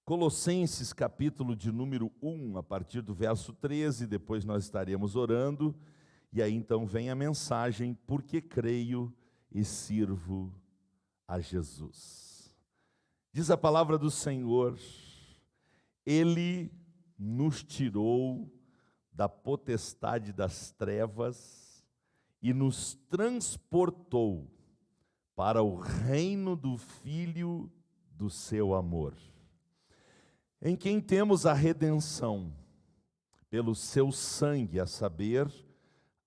Colossenses, capítulo de número 1, a partir do verso 13, depois nós estaremos orando, e aí então vem a mensagem, porque creio e sirvo a Jesus. Diz a palavra do Senhor, Ele nos tirou da potestade das trevas e nos transportou para o reino do Filho do seu amor, em quem temos a redenção, pelo seu sangue, a saber,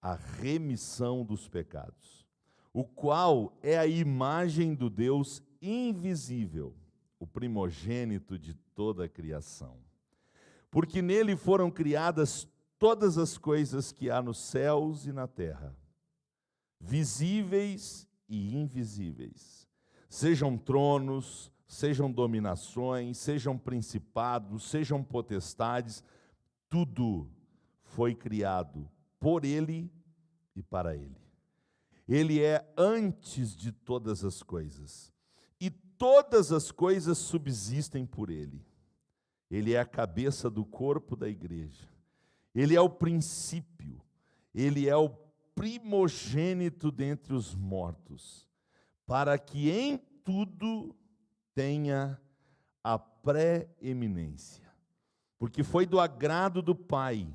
a remissão dos pecados, o qual é a imagem do Deus invisível, o primogênito de toda a criação. Porque nele foram criadas todas as coisas que há nos céus e na terra, visíveis e invisíveis, sejam tronos, sejam dominações, sejam principados, sejam potestades, tudo foi criado por Ele e para Ele. Ele é antes de todas as coisas, e todas as coisas subsistem por Ele. Ele é a cabeça do corpo da igreja. Ele é o princípio, Ele é o primogênito dentre os mortos, para que em tudo tenha a preeminência, porque foi do agrado do Pai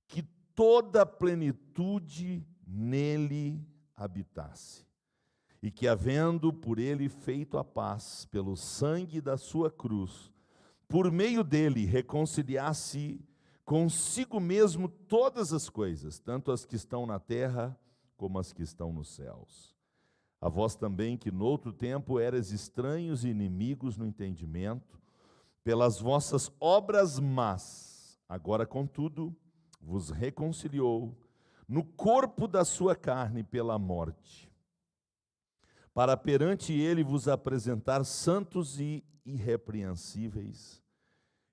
que toda a plenitude nele habitasse, e que, havendo por ele feito a paz pelo sangue da sua cruz, por meio dele reconciliasse consigo mesmo todas as coisas, tanto as que estão na terra como as que estão nos céus. A vós também, que noutro tempo eras estranhos e inimigos no entendimento, pelas vossas obras más, agora, contudo, vos reconciliou no corpo da sua carne pela morte, para perante ele vos apresentar santos e irrepreensíveis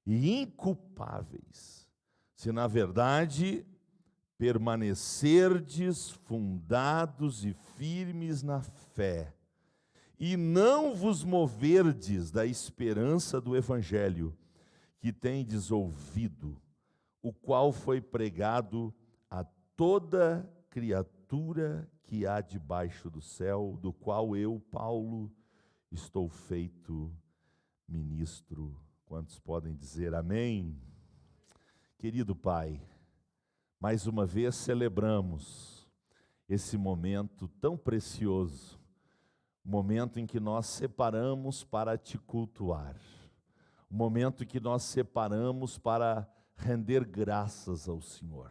e inculpáveis, se na verdade permanecerdes fundados e firmes na fé, e não vos moverdes da esperança do evangelho que tendes ouvido, o qual foi pregado a toda criatura que há debaixo do céu, do qual eu, Paulo, estou feito ministro. Quantos podem dizer amém? Querido Pai, mais uma vez celebramos esse momento tão precioso, momento em que nós separamos para te cultuar, o momento em que nós separamos para render graças ao Senhor,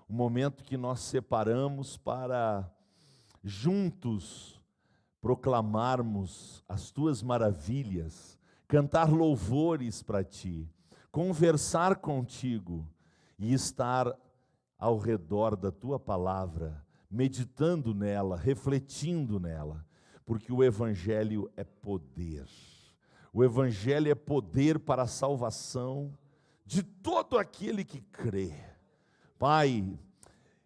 o momento que nós separamos para juntos proclamarmos as tuas maravilhas, cantar louvores para ti, conversar contigo e estar ao redor da tua palavra, meditando nela, refletindo nela, porque o Evangelho é poder. O Evangelho é poder para a salvação de todo aquele que crê. Pai,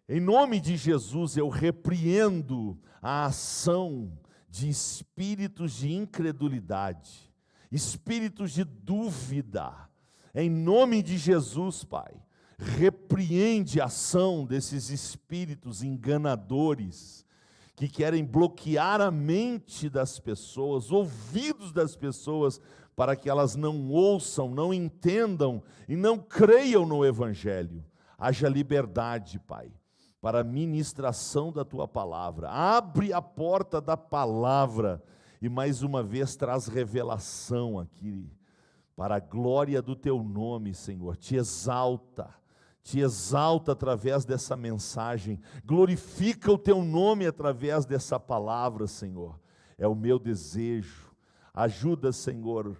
em nome de Jesus, eu repreendo a ação de espíritos de incredulidade, espíritos de dúvida. Em nome de Jesus, Pai, repreende a ação desses espíritos enganadores que querem bloquear a mente das pessoas, ouvidos das pessoas, para que elas não ouçam, não entendam e não creiam no Evangelho. Haja liberdade, Pai, para a ministração da Tua palavra. Abre a porta da palavra e mais uma vez traz revelação aqui, para a glória do Teu nome, Senhor. Te exalta através dessa mensagem, glorifica o Teu nome através dessa palavra, Senhor. É o meu desejo. Ajuda, Senhor,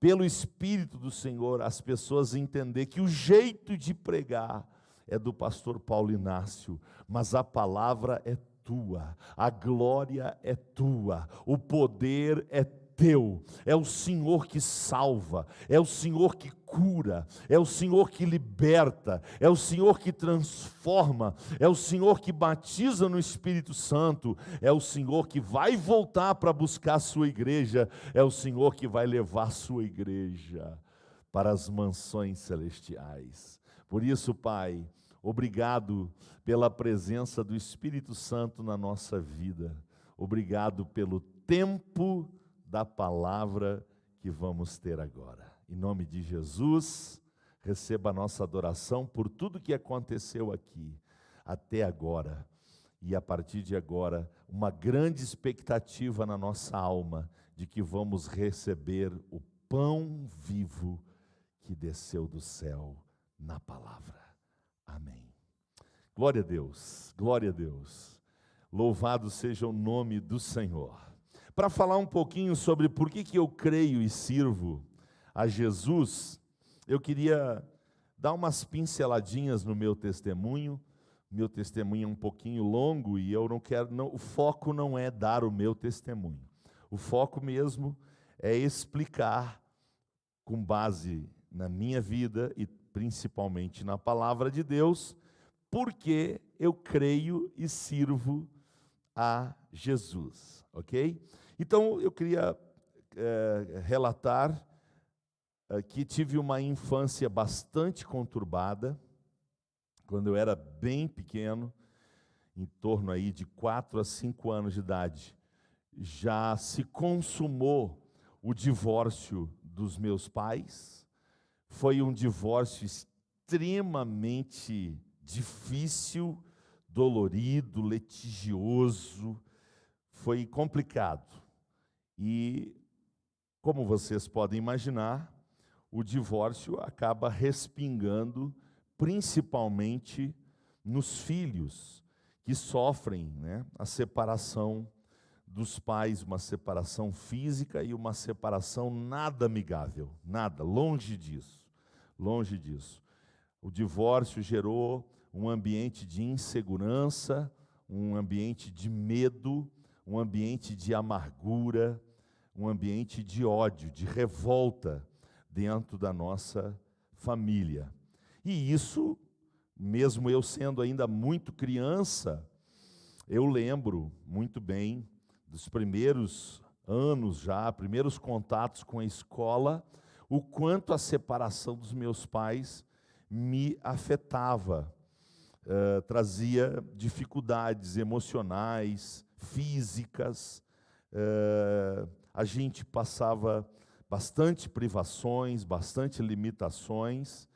pelo Espírito do Senhor, as pessoas a entender que o jeito de pregar é do pastor Paulo Inácio, mas a palavra é tua, a glória é tua, o poder é teu. É o Senhor que salva, é o Senhor que cura, é o Senhor que liberta, é o Senhor que transforma, é o Senhor que batiza no Espírito Santo, é o Senhor que vai voltar para buscar a sua igreja, é o Senhor que vai levar a sua igreja. para as mansões celestiais. Por isso, Pai, obrigado pela presença do Espírito Santo na nossa vida. Obrigado pelo tempo da palavra que vamos ter agora. Em nome de Jesus, receba a nossa adoração por tudo que aconteceu aqui, até agora. E a partir de agora, uma grande expectativa na nossa alma de que vamos receber o pão vivo que desceu do céu na palavra. Amém. Glória a Deus, glória a Deus. Louvado seja o nome do Senhor. Para falar um pouquinho sobre por que eu creio e sirvo a Jesus, eu queria dar umas pinceladinhas no meu testemunho. Meu testemunho é um pouquinho longo e eu não quero, o foco não é dar o meu testemunho. O foco mesmo é explicar, com base na minha vida e principalmente na palavra de Deus, por que eu creio e sirvo a Jesus, ok? Então eu queria relatar que tive uma infância bastante conturbada. Quando eu era bem pequeno, em torno aí de 4 a 5 anos de idade, já se consumou o divórcio dos meus pais. Foi um divórcio extremamente difícil, dolorido, litigioso, foi complicado. E, como vocês podem imaginar, o divórcio acaba respingando principalmente nos filhos que sofrem, né, a separação dos pais, uma separação física e uma separação nada amigável, nada, longe disso, longe disso. O divórcio gerou um ambiente de insegurança, um ambiente de medo, um ambiente de amargura, um ambiente de ódio, de revolta dentro da nossa família. E isso, mesmo eu sendo ainda muito criança, eu lembro muito bem dos primeiros anos já, primeiros contatos com a escola, o quanto a separação dos meus pais me afetava, trazia dificuldades emocionais, físicas, a gente passava bastante privações, bastante limitações.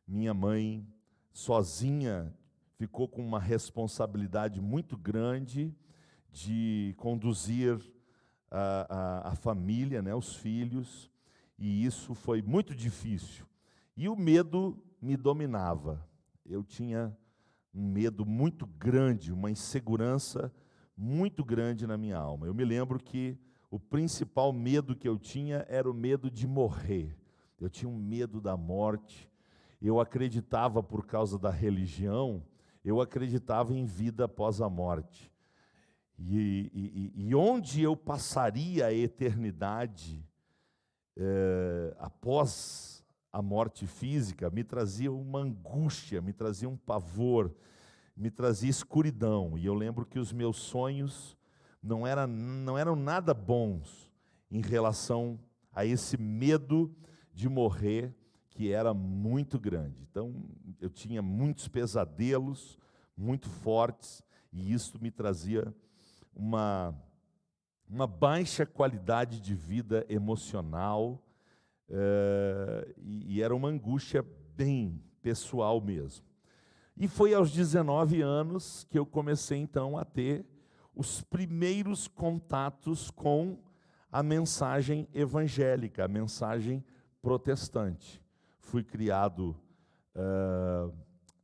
Minha mãe, sozinha, ficou com uma responsabilidade muito grande de conduzir a família, né, os filhos, e isso foi muito difícil. E o medo me dominava. Eu tinha um medo muito grande, uma insegurança muito grande na minha alma. Eu me lembro que o principal medo que eu tinha era o medo de morrer. Eu tinha um medo da morte. Eu acreditava, por causa da religião, eu acreditava em vida após a morte. E onde eu passaria a eternidade após a morte física me trazia uma angústia, me trazia um pavor, me trazia escuridão. E eu lembro que os meus sonhos não eram nada bons em relação a esse medo de morrer, que era muito grande. Então, eu tinha muitos pesadelos, muito fortes, e isso me trazia uma baixa qualidade de vida emocional, e era uma angústia bem pessoal mesmo. E foi aos 19 anos que eu comecei então a ter os primeiros contatos com a mensagem evangélica, a mensagem protestante. Fui criado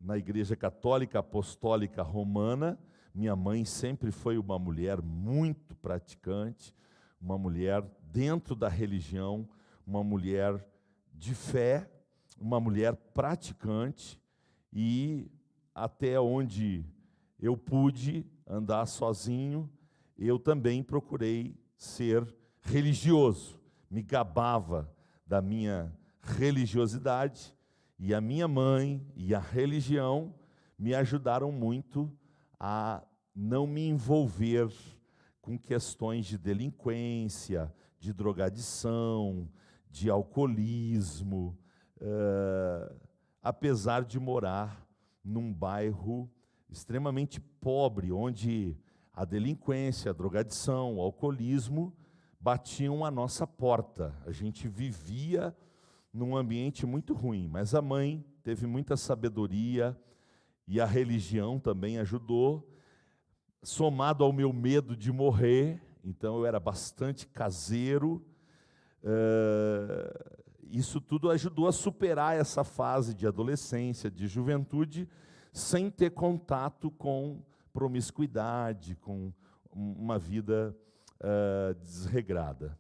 na Igreja Católica Apostólica Romana. Minha mãe sempre foi uma mulher muito praticante, uma mulher dentro da religião, uma mulher de fé, uma mulher praticante, e até onde eu pude andar sozinho, eu também procurei ser religioso. Me gabava da minha religiosidade, e a minha mãe e a religião me ajudaram muito a não me envolver com questões de delinquência, de drogadição, de alcoolismo, apesar de morar num bairro extremamente pobre, onde a delinquência, a drogadição, o alcoolismo batiam a nossa porta. A gente vivia num ambiente muito ruim, mas a mãe teve muita sabedoria e a religião também ajudou, somado ao meu medo de morrer, então eu era bastante caseiro. Isso tudo ajudou a superar essa fase de adolescência, de juventude, sem ter contato com promiscuidade, com uma vida desregrada.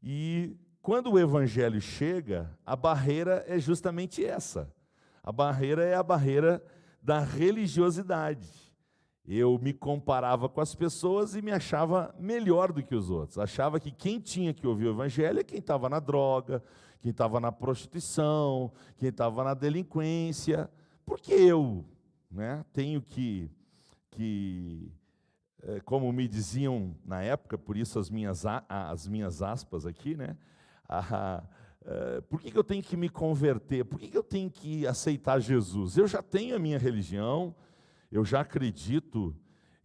E quando o evangelho chega, a barreira é justamente essa. A barreira é a barreira da religiosidade. Eu me comparava com as pessoas e me achava melhor do que os outros. Achava que quem tinha que ouvir o evangelho é quem estava na droga, quem estava na prostituição, quem estava na delinquência. Porque eu, tenho que, como me diziam na época, por isso as minhas aspas aqui, por que eu tenho que me converter? Por que eu tenho que aceitar Jesus? Eu já tenho a minha religião, eu já acredito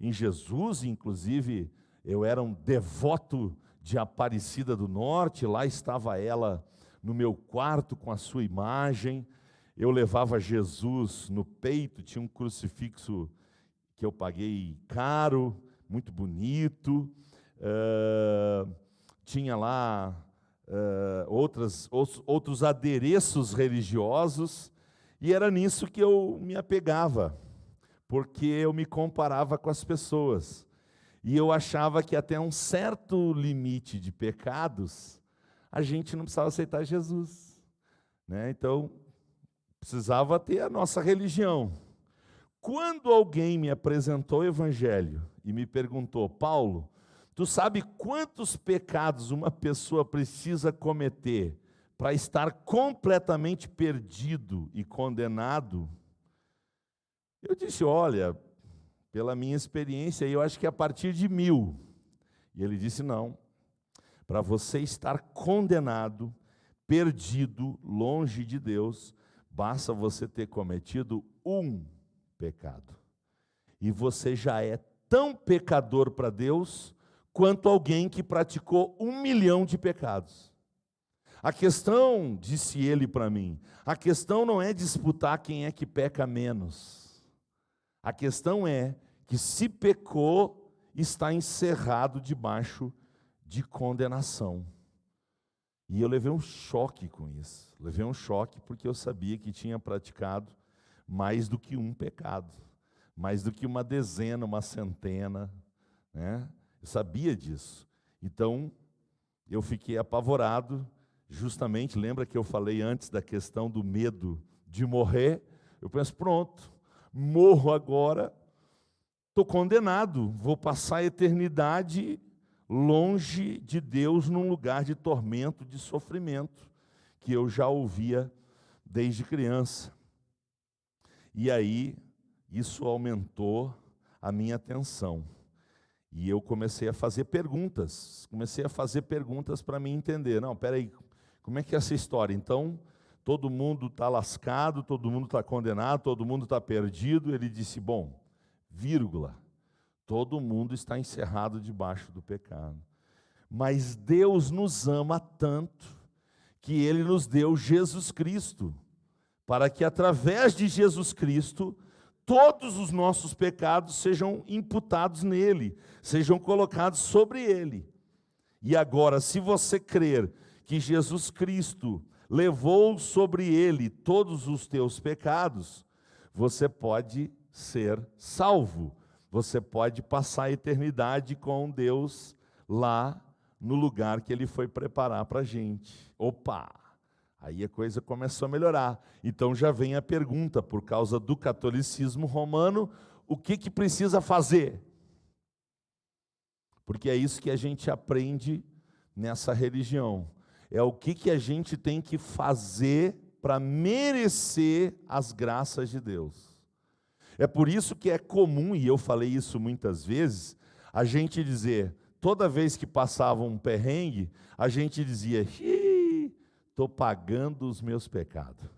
em Jesus, inclusive eu era um devoto de Aparecida do Norte, lá estava ela no meu quarto com a sua imagem, eu levava Jesus no peito, tinha um crucifixo que eu paguei caro, muito bonito, tinha lá outros adereços religiosos, e era nisso que eu me apegava, porque eu me comparava com as pessoas, e eu achava que até um certo limite de pecados, a gente não precisava aceitar Jesus, Então, precisava ter a nossa religião. Quando alguém me apresentou o evangelho e me perguntou: Paulo, tu sabe quantos pecados uma pessoa precisa cometer para estar completamente perdido e condenado? Eu disse: olha, pela minha experiência, eu acho que a partir de 1000. E ele disse: não, para você estar condenado, perdido, longe de Deus, basta você ter cometido um pecado. E você já é tão pecador para Deus, quanto alguém que praticou 1 milhão de pecados. A questão, disse ele para mim, a questão não é disputar quem é que peca menos. A questão é que se pecou, está encerrado debaixo de condenação. E eu levei um choque com isso. Levei um choque porque eu sabia que tinha praticado mais do que um pecado, mais do que uma dezena, uma centena, Eu sabia disso. Então, eu fiquei apavorado, justamente, lembra que eu falei antes da questão do medo de morrer? Eu penso: pronto, morro agora, estou condenado, vou passar a eternidade longe de Deus, num lugar de tormento, de sofrimento, que eu já ouvia desde criança. E aí, isso aumentou a minha atenção. E eu comecei a fazer perguntas para me entender. Não, peraí, como é que é essa história? Então, todo mundo está lascado, todo mundo está condenado, todo mundo está perdido. Ele disse: bom, todo mundo está encerrado debaixo do pecado. Mas Deus nos ama tanto, que Ele nos deu Jesus Cristo, para que através de Jesus Cristo, todos os nossos pecados sejam imputados nele, sejam colocados sobre ele. E agora, se você crer que Jesus Cristo levou sobre ele todos os teus pecados, você pode ser salvo. Você pode passar a eternidade com Deus lá no lugar que Ele foi preparar para a gente. Opa! Aí a coisa começou a melhorar. Então já vem a pergunta, por causa do catolicismo romano, o que precisa fazer? Porque é isso que a gente aprende nessa religião. É o que a gente tem que fazer para merecer as graças de Deus. É por isso que é comum, e eu falei isso muitas vezes, a gente dizer, toda vez que passava um perrengue, a gente dizia: estou pagando os meus pecados.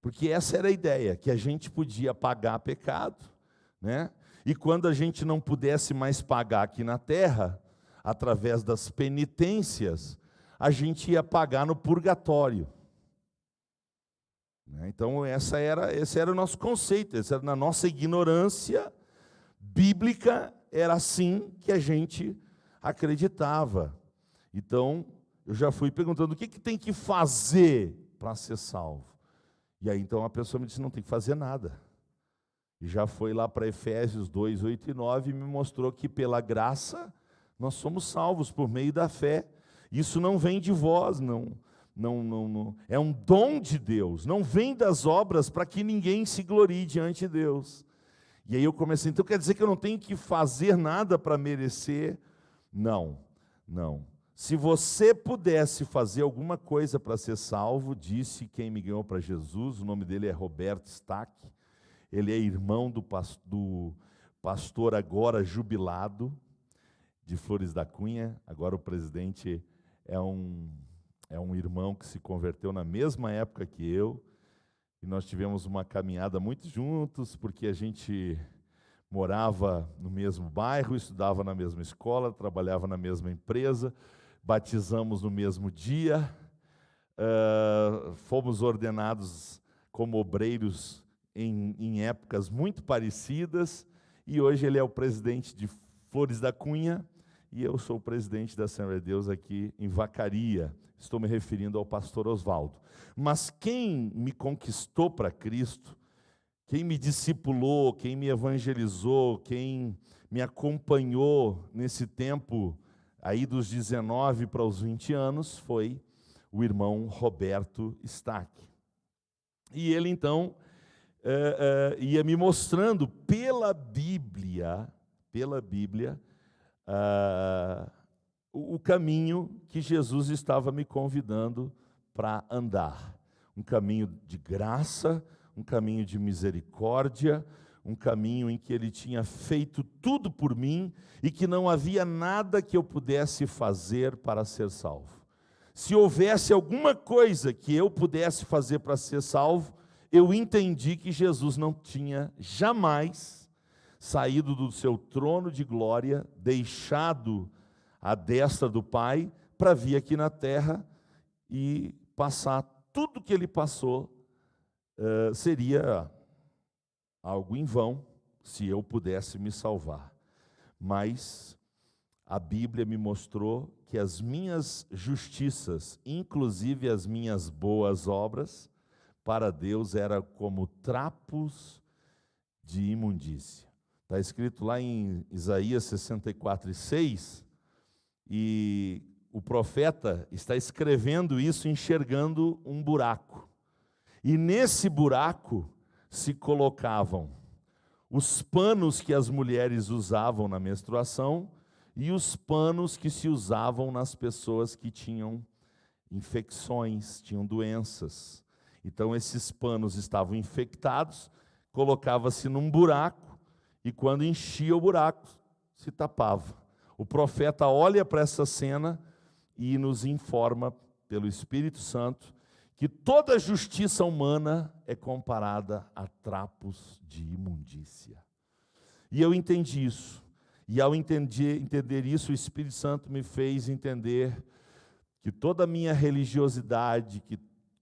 Porque essa era a ideia, que a gente podia pagar pecado, né? E quando a gente não pudesse mais pagar aqui na terra, através das penitências, a gente ia pagar no purgatório. Então esse era o nosso conceito, essa era na nossa ignorância bíblica, era assim que a gente acreditava. Então, eu já fui perguntando, o que tem que fazer para ser salvo? E aí, então, a pessoa me disse, não tem que fazer nada. E já foi lá para Efésios 2, 8 e 9, e me mostrou que pela graça, nós somos salvos por meio da fé. Isso não vem de vós, não. É um dom de Deus, não vem das obras para que ninguém se glorie diante de Deus. E aí eu comecei, então quer dizer que eu não tenho que fazer nada para merecer? Não. Se você pudesse fazer alguma coisa para ser salvo, disse quem me ganhou para Jesus, o nome dele é Roberto Stack, ele é irmão do pastor agora jubilado, de Flores da Cunha, agora o presidente é um irmão que se converteu na mesma época que eu, e nós tivemos uma caminhada muito juntos, porque a gente morava no mesmo bairro, estudava na mesma escola, trabalhava na mesma empresa, batizamos no mesmo dia, fomos ordenados como obreiros em épocas muito parecidas, e hoje ele é o presidente de Flores da Cunha, e eu sou o presidente da Assembleia de Deus aqui em Vacaria. Estou me referindo ao pastor Oswaldo. Mas quem me conquistou para Cristo, quem me discipulou, quem me evangelizou, quem me acompanhou nesse tempo aí dos 19 para os 20 anos, foi o irmão Roberto Stack. E ele então ia me mostrando pela Bíblia, o caminho que Jesus estava me convidando para andar. Um caminho de graça, um caminho de misericórdia, um caminho em que Ele tinha feito tudo por mim e que não havia nada que eu pudesse fazer para ser salvo. Se houvesse alguma coisa que eu pudesse fazer para ser salvo, eu entendi que Jesus não tinha jamais saído do seu trono de glória, deixado à destra do Pai, para vir aqui na terra e passar tudo que ele passou, seria algo em vão, se eu pudesse me salvar. Mas a Bíblia me mostrou que as minhas justiças, inclusive as minhas boas obras, para Deus eram como trapos de imundícia. Está escrito lá em Isaías 64:6, e o profeta está escrevendo isso enxergando um buraco. E nesse buraco se colocavam os panos que as mulheres usavam na menstruação e os panos que se usavam nas pessoas que tinham infecções, tinham doenças. Então esses panos estavam infectados, colocava-se num buraco, e quando enchia o buraco, se tapava. O profeta olha para essa cena e nos informa, pelo Espírito Santo, que toda justiça humana é comparada a trapos de imundícia. E eu entendi isso. E ao entender isso, o Espírito Santo me fez entender que toda a minha religiosidade, que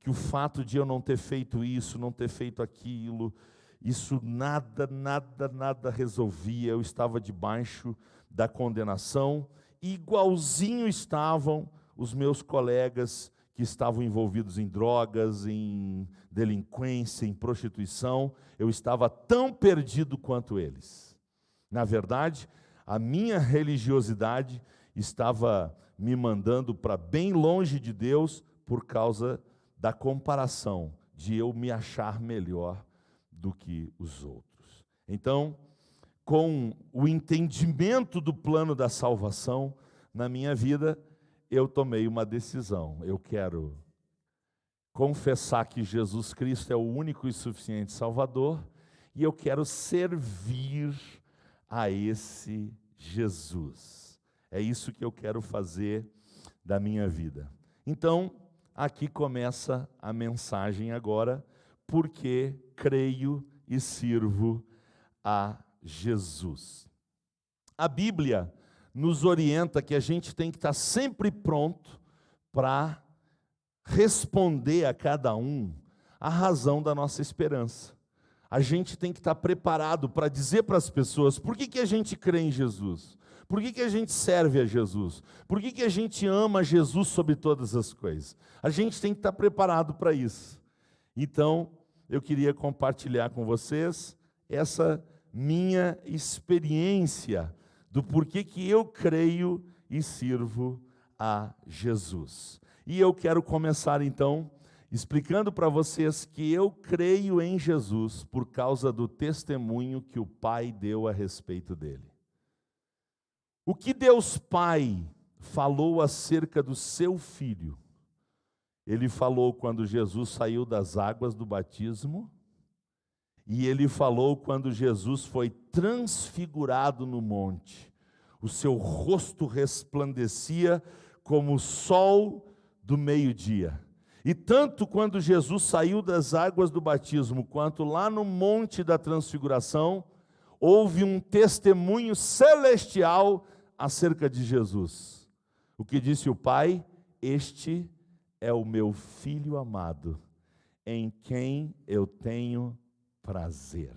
o fato de eu não ter feito isso, não ter feito aquilo, isso nada resolvia. Eu estava debaixo da condenação, igualzinho estavam os meus colegas que estavam envolvidos em drogas, em delinquência, em prostituição. Eu estava tão perdido quanto eles. Na verdade, a minha religiosidade estava me mandando para bem longe de Deus por causa da comparação, de eu me achar melhor do que os outros. Então, com o entendimento do plano da salvação na minha vida, eu tomei uma decisão. Eu quero confessar que Jesus Cristo é o único e suficiente Salvador, e eu quero servir a esse Jesus. É isso que eu quero fazer da minha vida. Então, aqui começa a mensagem agora, porque creio e sirvo a Jesus. A Bíblia nos orienta que a gente tem que estar sempre pronto para responder a cada um a razão da nossa esperança. A gente tem que estar preparado para dizer para as pessoas por que a gente crê em Jesus, por que a gente serve a Jesus, por que a gente ama Jesus sobre todas as coisas. A gente tem que estar preparado para isso. Então, eu queria compartilhar com vocês essa minha experiência do porquê que eu creio e sirvo a Jesus. E eu quero começar então explicando para vocês que eu creio em Jesus por causa do testemunho que o Pai deu a respeito dele. O que Deus Pai falou acerca do seu Filho, ele falou quando Jesus saiu das águas do batismo, e ele falou quando Jesus foi transfigurado no monte. O seu rosto resplandecia como o sol do meio-dia. E tanto quando Jesus saiu das águas do batismo, quanto lá no monte da transfiguração, houve um testemunho celestial acerca de Jesus. O que disse o Pai? Este é o meu Filho amado, em quem eu tenho prazer.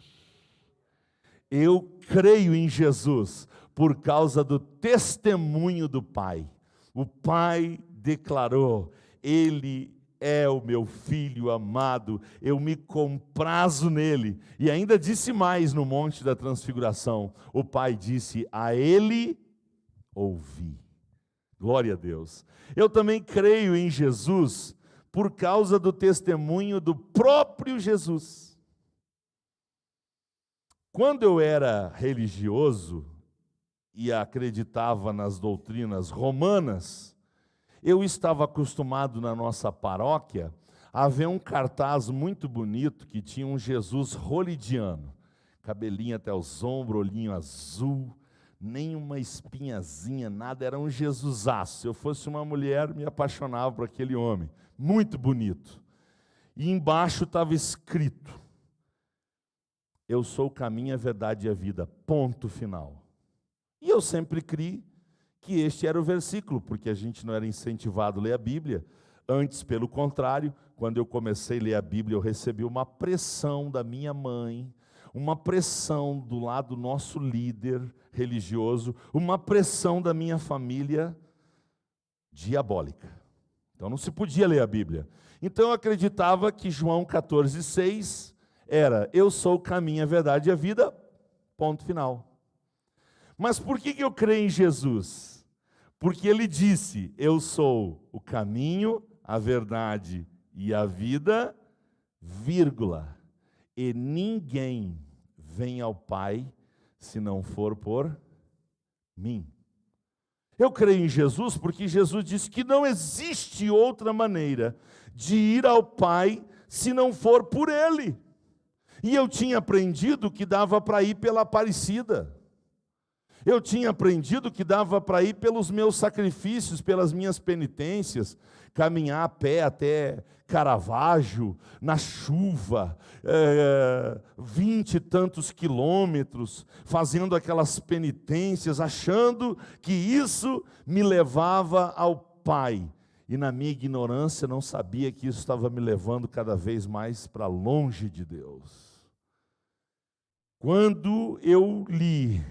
Eu creio em Jesus por causa do testemunho do Pai. O Pai declarou: Ele é o meu Filho amado, eu me comprazo nele. E ainda disse mais no Monte da Transfiguração. O Pai disse: a Ele ouvi. Glória a Deus. Eu também creio em Jesus por causa do testemunho do próprio Jesus. Quando eu era religioso e acreditava nas doutrinas romanas, eu estava acostumado na nossa paróquia a ver um cartaz muito bonito que tinha um Jesus rolidiano, cabelinho até os ombros, olhinho azul, nem uma espinhazinha, nada, era um Jesusaço. Se eu fosse uma mulher, me apaixonava por aquele homem, muito bonito. E embaixo estava escrito: eu sou o caminho, a verdade e a vida, ponto final. E eu sempre criei que este era o versículo, porque a gente não era incentivado a ler a Bíblia. Antes, pelo contrário, quando eu comecei a ler a Bíblia, eu recebi uma pressão da minha mãe, uma pressão do lado do nosso líder religioso, uma pressão da minha família diabólica. Então não se podia ler a Bíblia. Então eu acreditava que João 14,6 era: eu sou o caminho, a verdade e a vida, ponto final. Mas por que eu creio em Jesus? Porque ele disse: eu sou o caminho, a verdade e a vida, vírgula, e ninguém vem ao Pai se não for por mim. Eu creio em Jesus porque Jesus disse que não existe outra maneira de ir ao Pai se não for por Ele. E eu tinha aprendido que dava para ir pela Aparecida. Eu tinha aprendido que dava para ir pelos meus sacrifícios, pelas minhas penitências, caminhar a pé até Caravaggio, na chuva, 20 e tantos quilômetros, fazendo aquelas penitências, achando que isso me levava ao Pai. E na minha ignorância não sabia que isso estava me levando cada vez mais para longe de Deus. Quando eu li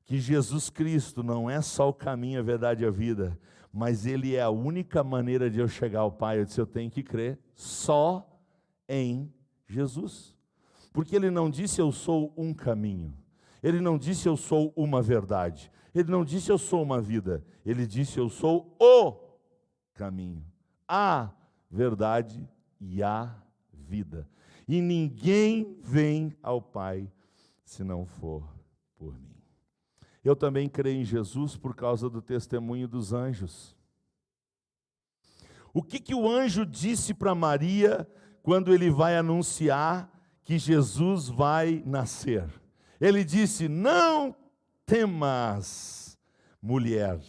que Jesus Cristo não é só o caminho, a verdade e a vida, mas Ele é a única maneira de eu chegar ao Pai, eu disse: eu tenho que crer só em Jesus. Porque Ele não disse eu sou um caminho, Ele não disse eu sou uma verdade, Ele não disse eu sou uma vida, Ele disse eu sou o caminho, a verdade e a vida. E ninguém vem ao Pai se não for por mim. Eu também creio em Jesus por causa do testemunho dos anjos. O que o anjo disse para Maria quando ele vai anunciar que Jesus vai nascer? Ele disse: não temas, mulher,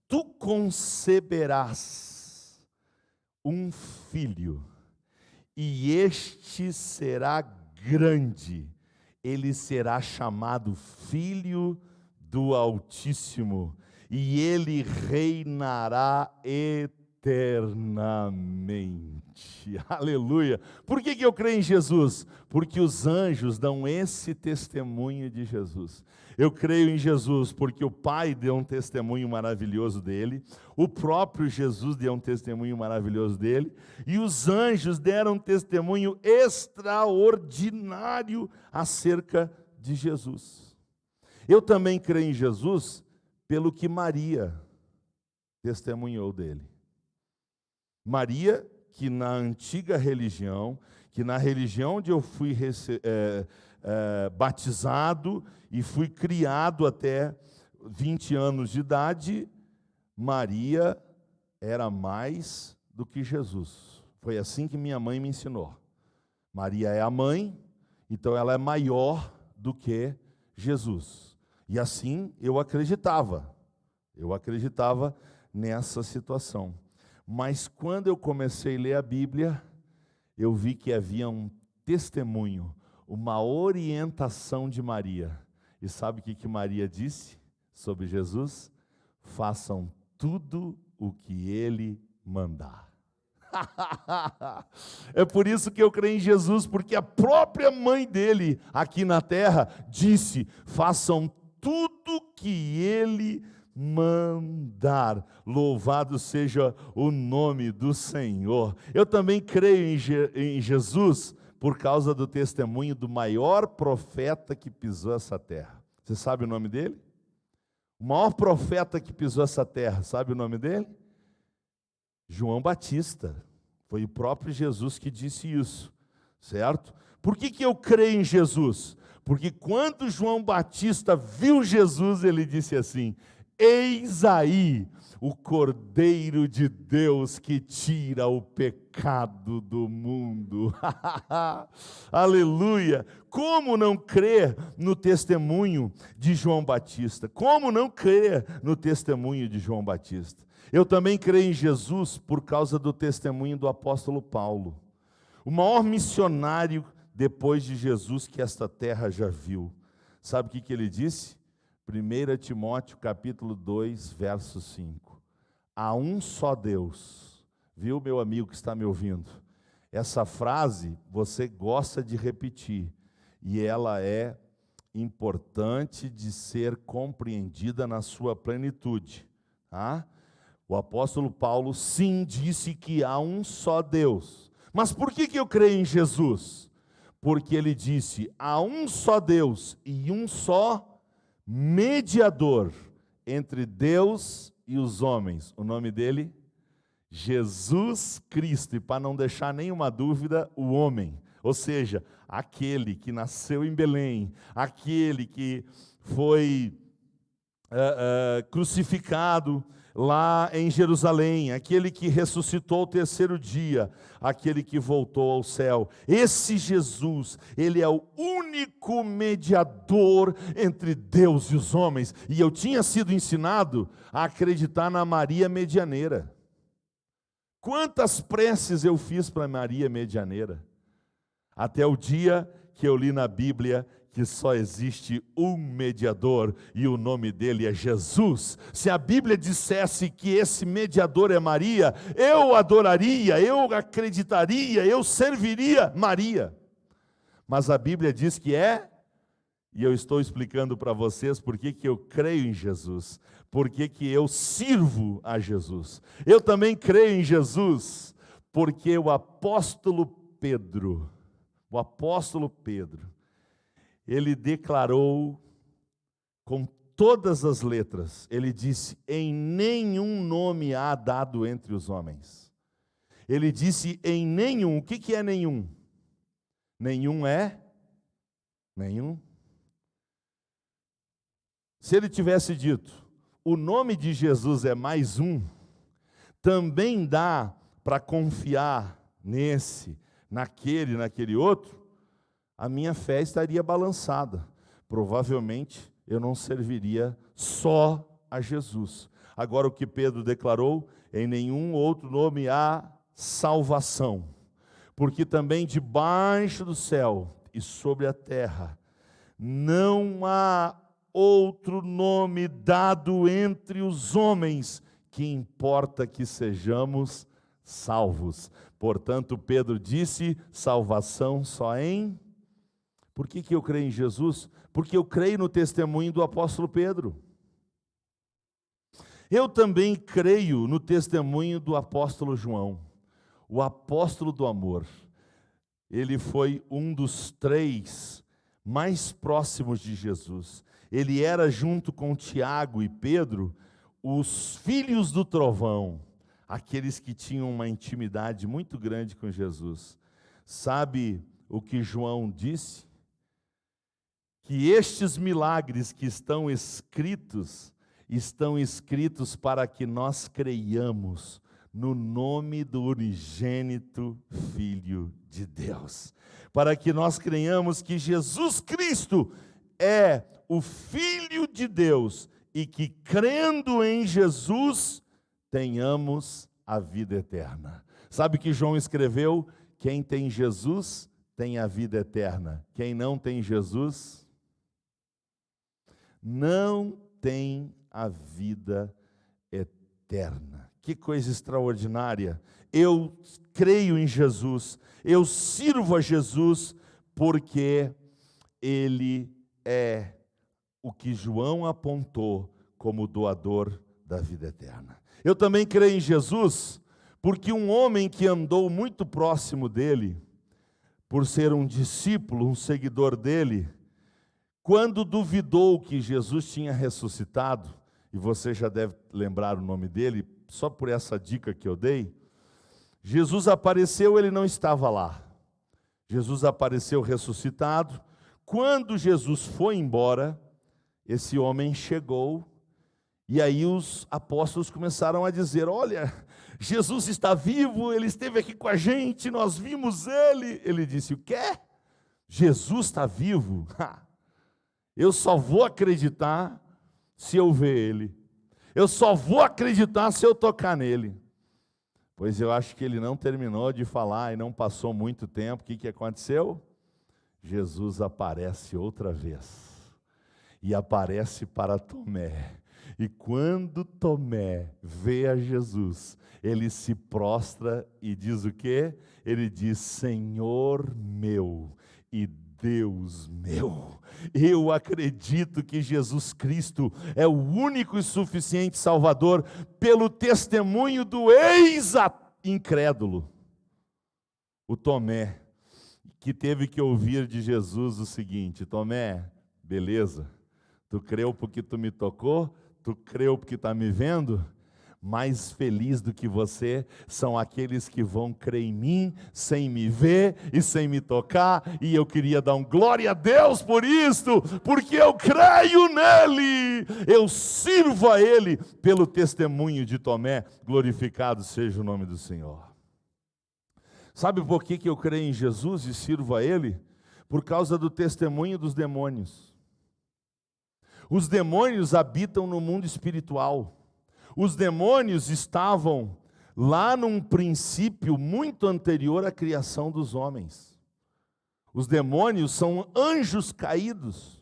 tu conceberás um filho, e este será grande, ele será chamado Filho do Altíssimo, e ele reinará eternamente. Aleluia! Por que eu creio em Jesus? Porque os anjos dão esse testemunho de Jesus. Eu creio em Jesus porque o Pai deu um testemunho maravilhoso dele, o próprio Jesus deu um testemunho maravilhoso dele, e os anjos deram um testemunho extraordinário acerca de Jesus. Eu também creio em Jesus pelo que Maria testemunhou dele. Maria, que na antiga religião, que na religião onde eu fui batizado e fui criado até 20 anos de idade, Maria era mais do que Jesus. Foi assim que minha mãe me ensinou. Maria é a mãe, então ela é maior do que Jesus. E assim eu acreditava nessa situação. Mas quando eu comecei a ler a Bíblia, eu vi que havia um testemunho, uma orientação de Maria. E sabe o que Maria disse sobre Jesus? Façam tudo o que ele mandar. É por isso que eu creio em Jesus, porque a própria mãe dele aqui na terra disse: façam tudo o que ele mandar. Louvado seja o nome do Senhor. Eu também creio em Jesus por causa do testemunho do maior profeta que pisou essa terra. Você sabe o nome dele? O maior profeta que pisou essa terra, sabe o nome dele? João Batista. Foi o próprio Jesus que disse isso, certo? Por que eu creio em Jesus? Porque quando João Batista viu Jesus, ele disse assim: eis aí o Cordeiro de Deus que tira o pecado do mundo. Aleluia! Como não crer no testemunho de João Batista? Como não crer no testemunho de João Batista? Eu também creio em Jesus por causa do testemunho do apóstolo Paulo, o maior missionário depois de Jesus que esta terra já viu. Sabe o que ele disse? 1 Timóteo capítulo 2, verso 5. Há um só Deus. Viu, meu amigo que está me ouvindo? Essa frase você gosta de repetir, e ela é importante de ser compreendida na sua plenitude. Tá? O apóstolo Paulo, sim, disse que há um só Deus. Mas por que eu creio em Jesus? Porque ele disse: há um só Deus e um só mediador entre Deus e os homens. O nome dele? Jesus Cristo. E para não deixar nenhuma dúvida, o homem. Ou seja, aquele que nasceu em Belém, aquele que foi crucificado lá em Jerusalém, aquele que ressuscitou ao terceiro dia, aquele que voltou ao céu. Esse Jesus, ele é o único mediador entre Deus e os homens. E eu tinha sido ensinado a acreditar na Maria Medianeira. Quantas preces eu fiz para Maria Medianeira? Até o dia que eu li na Bíblia que só existe um mediador e o nome dele é Jesus. Se a Bíblia dissesse que esse mediador é Maria, eu adoraria, eu acreditaria, eu serviria Maria. Mas a Bíblia diz que é, e eu estou explicando para vocês por que eu creio em Jesus, por que eu sirvo a Jesus. Eu também creio em Jesus porque o apóstolo Pedro, ele declarou com todas as letras, ele disse: em nenhum nome há dado entre os homens. Ele disse em nenhum. O que é nenhum? Nenhum é nenhum. Se ele tivesse dito, o nome de Jesus é mais um, também dá para confiar nesse, naquele outro, a minha fé estaria balançada. Provavelmente eu não serviria só a Jesus. Agora o que Pedro declarou, em nenhum outro nome há salvação, porque também debaixo do céu e sobre a terra não há outro nome dado entre os homens que importa que sejamos salvos. Portanto, Pedro disse: salvação só em... Por que eu creio em Jesus? Porque eu creio no testemunho do apóstolo Pedro. Eu também creio no testemunho do apóstolo João, o apóstolo do amor. Ele foi um dos 3 mais próximos de Jesus. Ele era, junto com Tiago e Pedro, os filhos do trovão, aqueles que tinham uma intimidade muito grande com Jesus. Sabe o que João disse? Que estes milagres que estão escritos para que nós creiamos no nome do unigênito Filho de Deus, para que nós creiamos que Jesus Cristo é o Filho de Deus e que, crendo em Jesus, tenhamos a vida eterna. Sabe o que João escreveu? Quem tem Jesus tem a vida eterna. Quem não tem Jesus não tem a vida eterna. Que coisa extraordinária! Eu creio em Jesus, eu sirvo a Jesus, porque Ele é o que João apontou como doador da vida eterna. Eu também creio em Jesus, porque um homem que andou muito próximo dele, por ser um discípulo, um seguidor dele, quando duvidou que Jesus tinha ressuscitado, e você já deve lembrar o nome dele, só por essa dica que eu dei, Jesus apareceu, ele não estava lá. Jesus apareceu ressuscitado. Quando Jesus foi embora, esse homem chegou, e aí os apóstolos começaram a dizer: olha, Jesus está vivo, ele esteve aqui com a gente, nós vimos ele. Ele disse: o quê? Jesus está vivo? Eu só vou acreditar se eu ver ele. Eu só vou acreditar se eu tocar nele. Pois eu acho que ele não terminou de falar e não passou muito tempo. O que aconteceu? Jesus aparece outra vez. E aparece para Tomé. E quando Tomé vê a Jesus, ele se prostra e diz o quê? Ele diz: Senhor meu e Deus meu. Eu acredito que Jesus Cristo é o único e suficiente Salvador, pelo testemunho do ex-incrédulo, o Tomé, que teve que ouvir de Jesus o seguinte: Tomé, beleza, tu creu porque tu me tocou, tu creu porque está me vendo? Mais feliz do que você são aqueles que vão crer em mim, sem me ver e sem me tocar, e eu queria dar um glória a Deus por isto, porque eu creio nele, eu sirvo a ele, pelo testemunho de Tomé, glorificado seja o nome do Senhor. Sabe por que eu creio em Jesus e sirvo a ele? Por causa do testemunho dos demônios. Os demônios habitam no mundo espiritual. Os demônios estavam lá num princípio muito anterior à criação dos homens. Os demônios são anjos caídos.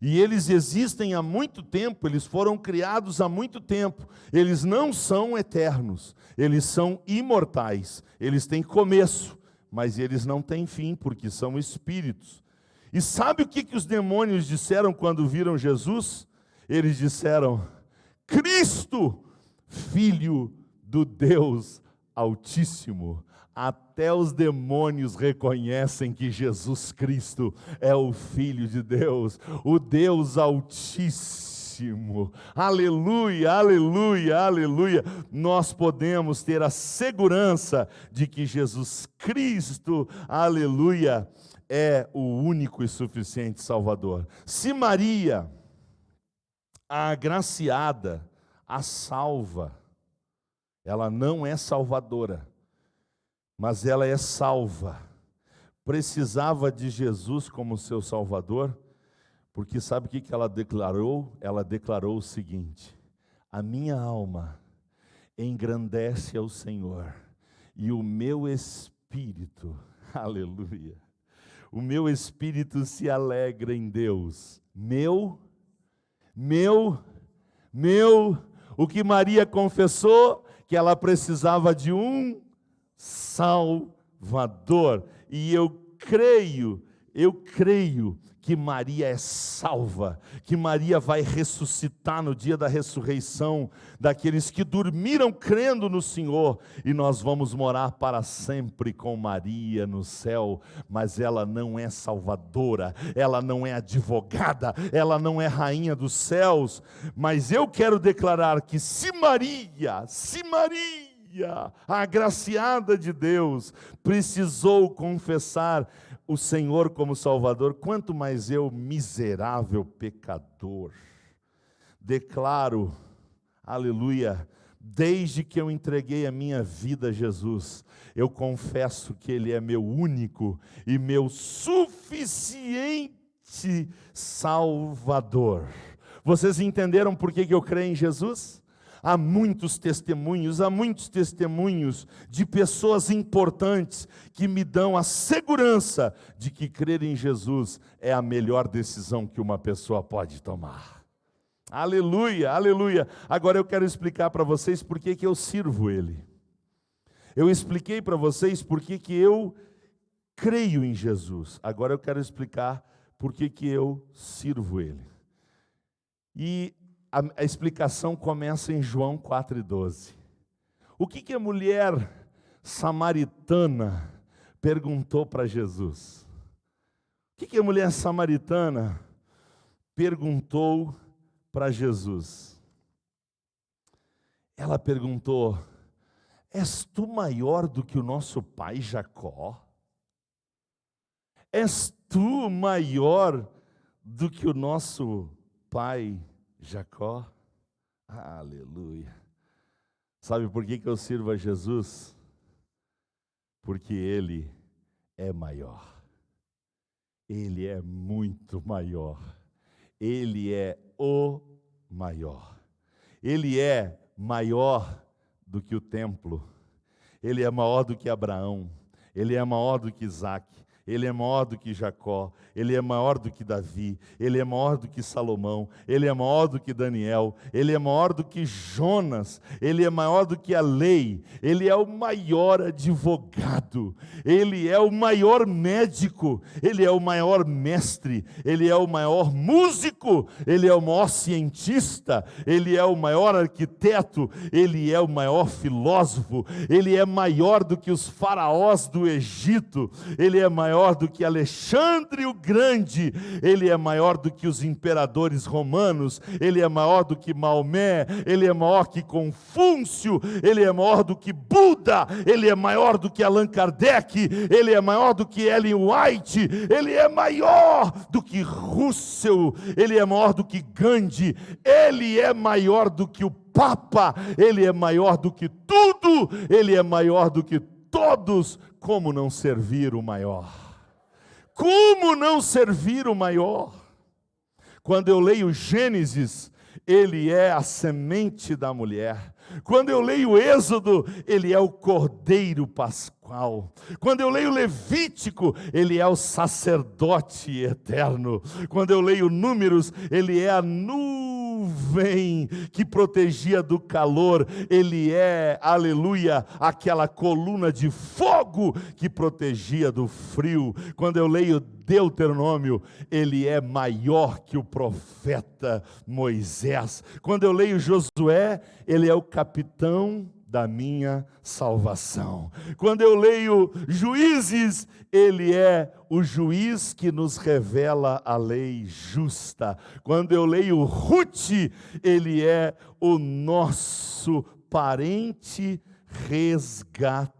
E eles existem há muito tempo, eles foram criados há muito tempo. Eles não são eternos, eles são imortais. Eles têm começo, mas eles não têm fim, porque são espíritos. E sabe o que os demônios disseram quando viram Jesus? Eles disseram: Cristo, Filho do Deus Altíssimo. Até os demônios reconhecem que Jesus Cristo é o Filho de Deus, o Deus Altíssimo. Aleluia, aleluia, aleluia. Nós podemos ter a segurança de que Jesus Cristo, aleluia, é o único e suficiente Salvador. Se Maria, a agraciada, a salva, ela não é salvadora, mas ela é salva. Precisava de Jesus como seu Salvador, porque sabe o que ela declarou? Ela declarou o seguinte: a minha alma engrandece ao Senhor, e o meu espírito, aleluia, o meu espírito se alegra em Deus. Meu, o que Maria confessou? Que ela precisava de um Salvador. E eu creio que Maria é salva, que Maria vai ressuscitar no dia da ressurreição daqueles que dormiram crendo no Senhor, e nós vamos morar para sempre com Maria no céu. Mas ela não é salvadora, ela não é advogada, ela não é rainha dos céus. Mas eu quero declarar que se Maria, a agraciada de Deus, precisou confessar o Senhor como Salvador, quanto mais eu, miserável pecador, declaro, aleluia, desde que eu entreguei a minha vida a Jesus, eu confesso que Ele é meu único e meu suficiente Salvador. Vocês entenderam por que eu creio em Jesus? Há muitos testemunhos de pessoas importantes que me dão a segurança de que crer em Jesus é a melhor decisão que uma pessoa pode tomar. Aleluia, aleluia. Agora eu quero explicar para vocês por que eu sirvo Ele. Eu expliquei para vocês por que eu creio em Jesus. Agora eu quero explicar por que eu sirvo Ele. E a explicação começa em João 4,12. O que a mulher samaritana perguntou para Jesus? O que a mulher samaritana perguntou para Jesus? Ela perguntou: és tu maior do que o nosso pai Jacó? És tu maior do que o nosso pai Jacó? Aleluia. Sabe por que eu sirvo a Jesus? Porque Ele é maior. Ele é muito maior. Ele é o maior. Ele é maior do que o templo. Ele é maior do que Abraão. Ele é maior do que Isaac. Ele é maior do que Jacó, Ele é maior do que Davi, Ele é maior do que Salomão, Ele é maior do que Daniel, Ele é maior do que Jonas, Ele é maior do que a lei, Ele é o maior advogado, Ele é o maior médico, Ele é o maior mestre, Ele é o maior músico, Ele é o maior cientista, Ele é o maior arquiteto, Ele é o maior filósofo, Ele é maior do que os faraós do Egito, Ele é maior do que Alexandre o Grande, Ele é maior do que os imperadores romanos, Ele é maior do que Maomé, Ele é maior que Confúcio, Ele é maior do que Buda, Ele é maior do que Allan Kardec, Ele é maior do que Ellen White, Ele é maior do que Russell, Ele é maior do que Gandhi, Ele é maior do que o Papa, Ele é maior do que tudo, Ele é maior do que todos. Como não servir o maior? Como não servir o maior? Quando eu leio Gênesis, Ele é a semente da mulher. Quando eu leio Êxodo, Ele é o Cordeiro Pascual. Quando eu leio Levítico, Ele é o sacerdote eterno. Quando eu leio Números, Ele é a nuvem que protegia do calor. Ele é, aleluia, aquela coluna de fogo que protegia do frio. Quando eu leio Deuteronômio, Ele é maior que o profeta Moisés. Quando eu leio Josué, Ele é o capitão da minha salvação. Quando eu leio Juízes, Ele é o juiz que nos revela a lei justa. Quando eu leio Ruth, Ele é o nosso parente resgatador.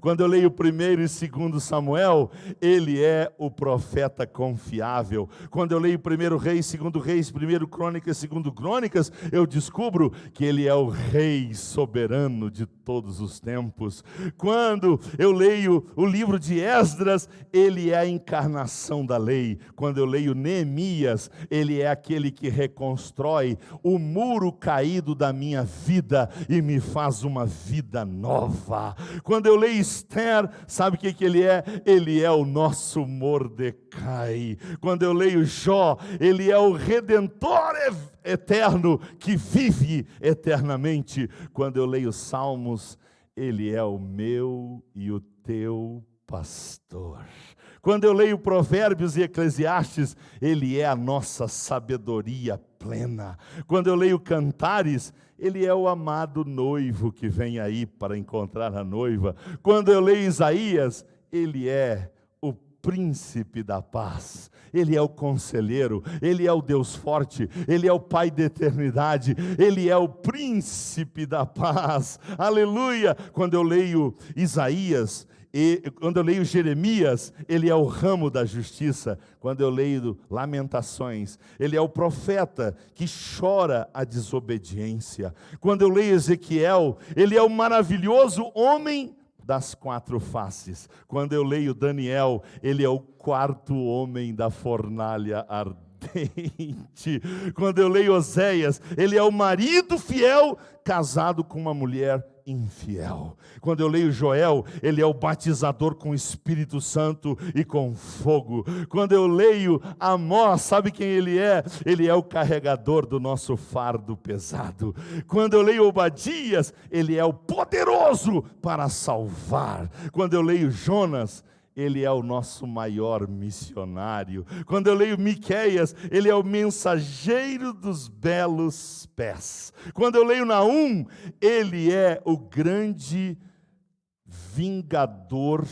Quando eu leio 1º e 2º Samuel, Ele é o profeta confiável. Quando eu leio 1 Reis, 2 Reis, 1 Crônicas, 2 Crônicas, eu descubro que Ele é o Rei soberano de todos os tempos. Quando eu leio o livro de Esdras, ele é a encarnação da lei. Quando eu leio Neemias, ele é aquele que reconstrói o muro caído da minha vida e me faz uma vida nova. Quando eu leio Esther, sabe o que ele é? Ele é o nosso Mordecai. Quando eu leio Jó, ele é o Redentor eterno que vive eternamente. Quando eu leio Salmos, ele é o meu e o teu pastor. Quando eu leio Provérbios e Eclesiastes, ele é a nossa sabedoria plena. Quando eu leio Cantares, ele é o amado noivo que vem aí para encontrar a noiva. Quando eu leio Isaías, ele é o príncipe da paz. Ele é o conselheiro, ele é o Deus forte, ele é o Pai da eternidade, ele é o príncipe da paz. Aleluia! Quando eu leio Isaías, quando eu leio Jeremias, ele é o ramo da justiça. Quando eu leio Lamentações, ele é o profeta que chora a desobediência. Quando eu leio Ezequiel, ele é o maravilhoso homem das 4 faces. Quando eu leio Daniel, ele é o 4º homem da fornalha ardente. Quando eu leio Oséias, ele é o marido fiel casado com uma mulher infiel. Quando eu leio Joel, ele é o batizador com o Espírito Santo e com fogo. Quando eu leio Amós, sabe quem ele é? Ele é o carregador do nosso fardo pesado. Quando eu leio Obadias, ele é o poderoso para salvar. Quando eu leio Jonas, ele é o nosso maior missionário. Quando eu leio Miqueias, ele é o mensageiro dos belos pés. Quando eu leio Naum, ele é o grande vingador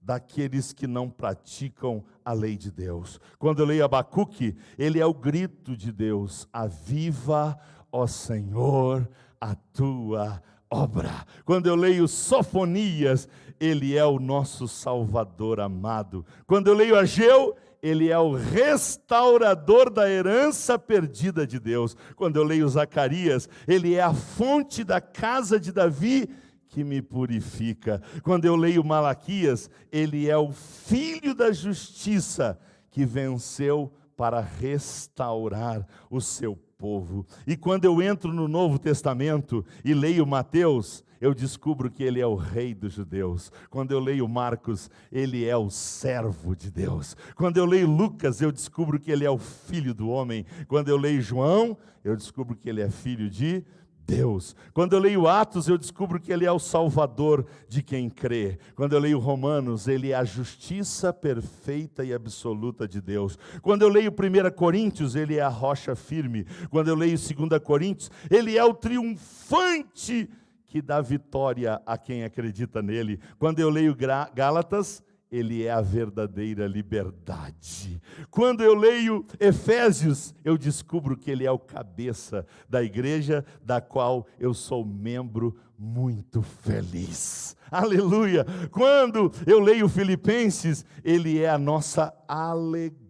daqueles que não praticam a lei de Deus. Quando eu leio Abacuque, ele é o grito de Deus: aviva, ó Senhor, a tua obra. Quando eu leio Sofonias, ele é o nosso Salvador amado. Quando eu leio Ageu, ele é o restaurador da herança perdida de Deus. Quando eu leio Zacarias, ele é a fonte da casa de Davi que me purifica. Quando eu leio Malaquias, ele é o filho da justiça que venceu para restaurar o seu povo. E quando eu entro no Novo Testamento e leio Mateus, eu descubro que ele é o rei dos judeus. Quando eu leio Marcos, ele é o servo de Deus. Quando eu leio Lucas, eu descubro que ele é o filho do homem. Quando eu leio João, eu descubro que ele é filho de Deus. Quando eu leio Atos, eu descubro que ele é o salvador de quem crê. Quando eu leio Romanos, ele é a justiça perfeita e absoluta de Deus. Quando eu leio 1 Coríntios, ele é a rocha firme. Quando eu leio 2 Coríntios, ele é o triunfante que dá vitória a quem acredita nele. Quando eu leio Gálatas, ele é a verdadeira liberdade. Quando eu leio Efésios, eu descubro que ele é o cabeça da igreja, da qual eu sou membro muito feliz. Aleluia! Quando eu leio Filipenses, ele é a nossa alegria.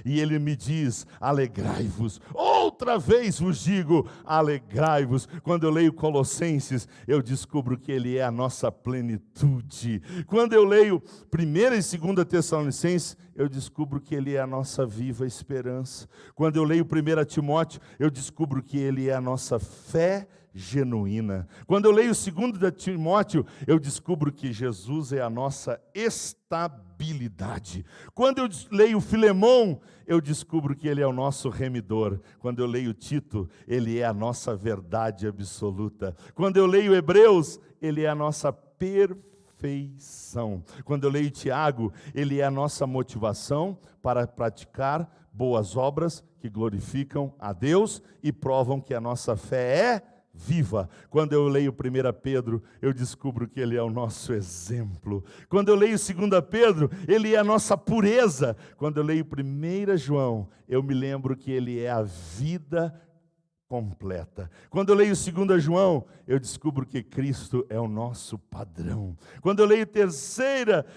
E ele me diz: alegrai-vos. Outra vez vos digo, alegrai-vos. Quando eu leio Colossenses, eu descubro que ele é a nossa plenitude. Quando eu leio 1 e 2 Tessalonicenses, eu descubro que ele é a nossa viva esperança. Quando eu leio 1 Timóteo, eu descubro que ele é a nossa fé genuína. Quando eu leio 2 Timóteo, eu descubro que Jesus é a nossa estabilidade. Quando eu leio Filemão, eu descubro que ele é o nosso remidor. Quando eu leio Tito, ele é a nossa verdade absoluta. Quando eu leio Hebreus, ele é a nossa perfeição. Quando eu leio Tiago, ele é a nossa motivação para praticar boas obras que glorificam a Deus e provam que a nossa fé é viva. Quando eu leio 1 Pedro, eu descubro que ele é o nosso exemplo. Quando eu leio 2 Pedro, ele é a nossa pureza. Quando eu leio 1 João, eu me lembro que ele é a vida completa. Quando eu leio 2 João, eu descubro que Cristo é o nosso padrão. Quando eu leio 3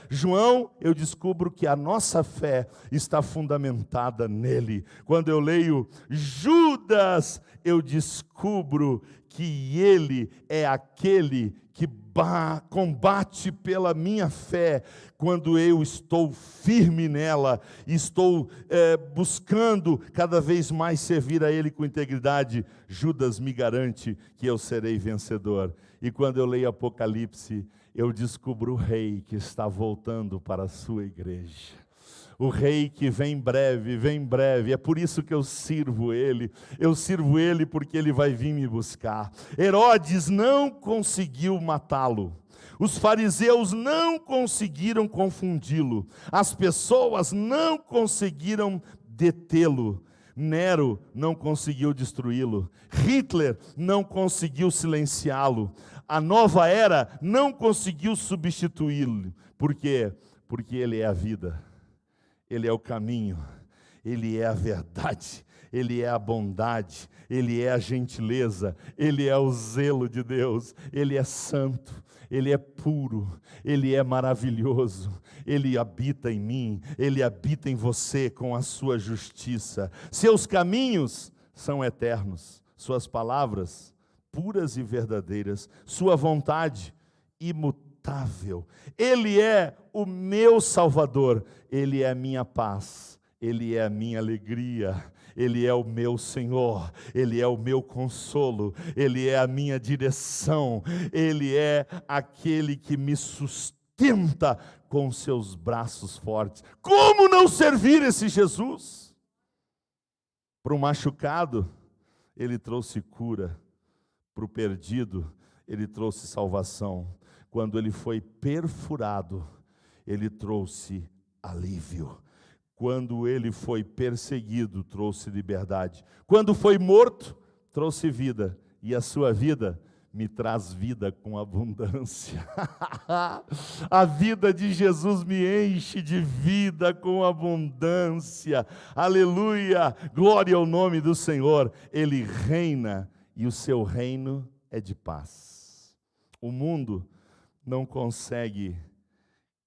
João, eu descubro que a nossa fé está fundamentada nele. Quando eu leio Judas, eu descubro que ele é aquele que combate pela minha fé, quando eu estou firme nela, estou buscando cada vez mais servir a Ele com integridade. Judas me garante que eu serei vencedor. E quando eu leio Apocalipse, eu descubro o Rei que está voltando para a sua igreja. O Rei que vem breve, é por isso que eu sirvo Ele porque Ele vai vir me buscar. Herodes não conseguiu matá-lo, os fariseus não conseguiram confundi-lo, as pessoas não conseguiram detê-lo, Nero não conseguiu destruí-lo, Hitler não conseguiu silenciá-lo, a nova era não conseguiu substituí-lo. Por quê? Porque Ele é a vida. Ele é o caminho, Ele é a verdade, Ele é a bondade, Ele é a gentileza, Ele é o zelo de Deus, Ele é santo, Ele é puro, Ele é maravilhoso, Ele habita em mim, Ele habita em você com a sua justiça. Seus caminhos são eternos, suas palavras puras e verdadeiras, sua vontade imutável. Ele é o meu Salvador, Ele é a minha paz, Ele é a minha alegria, Ele é o meu Senhor, Ele é o meu consolo, Ele é a minha direção, Ele é aquele que me sustenta com seus braços fortes. Como não servir esse Jesus? Para o machucado, Ele trouxe cura, para o perdido, Ele trouxe salvação. Quando Ele foi perfurado, Ele trouxe alívio. Quando Ele foi perseguido, trouxe liberdade. Quando foi morto, trouxe vida. E a sua vida me traz vida com abundância. A vida de Jesus me enche de vida com abundância. Aleluia! Glória ao nome do Senhor. Ele reina e o seu reino é de paz. O mundo não consegue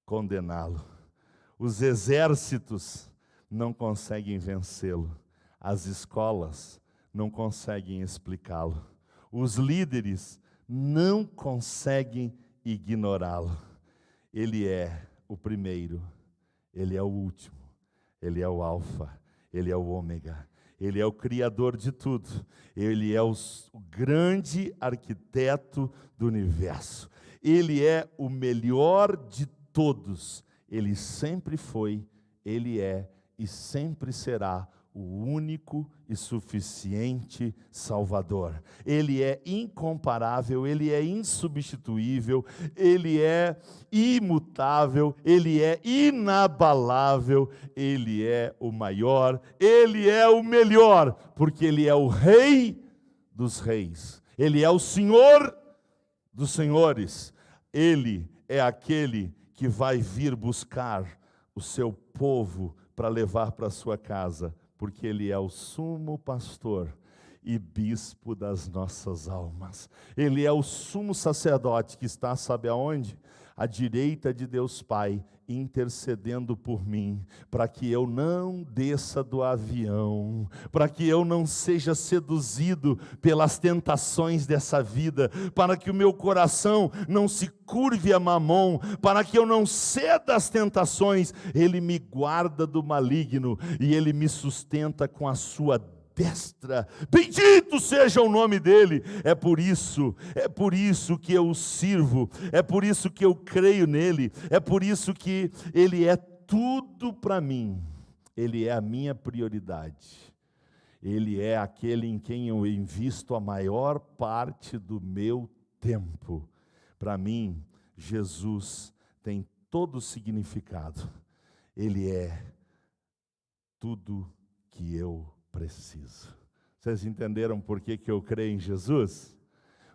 condená-lo. Os exércitos não conseguem vencê-lo. As escolas não conseguem explicá-lo. Os líderes não conseguem ignorá-lo. Ele é o primeiro, Ele é o último, Ele é o alfa, Ele é o ômega. Ele é o Criador de tudo. Ele é o grande arquiteto do universo. Ele é o melhor de todos. Ele sempre foi, Ele é e sempre será o único e suficiente Salvador. Ele é incomparável, Ele é insubstituível, Ele é imutável, Ele é inabalável, Ele é o maior, Ele é o melhor, porque Ele é o Rei dos reis, Ele é o Senhor dos senhores, Ele é aquele que vai vir buscar o seu povo para levar para a sua casa, porque Ele é o sumo pastor e bispo das nossas almas. Ele é o sumo sacerdote que está, sabe aonde? À direita de Deus Pai, intercedendo por mim, para que eu não desça do avião, para que eu não seja seduzido pelas tentações dessa vida, para que o meu coração não se curve a mamon, para que eu não ceda às tentações. Ele me guarda do maligno e Ele me sustenta com a sua destra. Bendito seja o nome dEle. É por isso que eu o sirvo, é por isso que eu creio nele, é por isso que Ele é tudo para mim. Ele é a minha prioridade. Ele é aquele em quem eu invisto a maior parte do meu tempo. Para mim, Jesus tem todo o significado. Ele é tudo que eu preciso. Vocês entenderam por que eu creio em Jesus?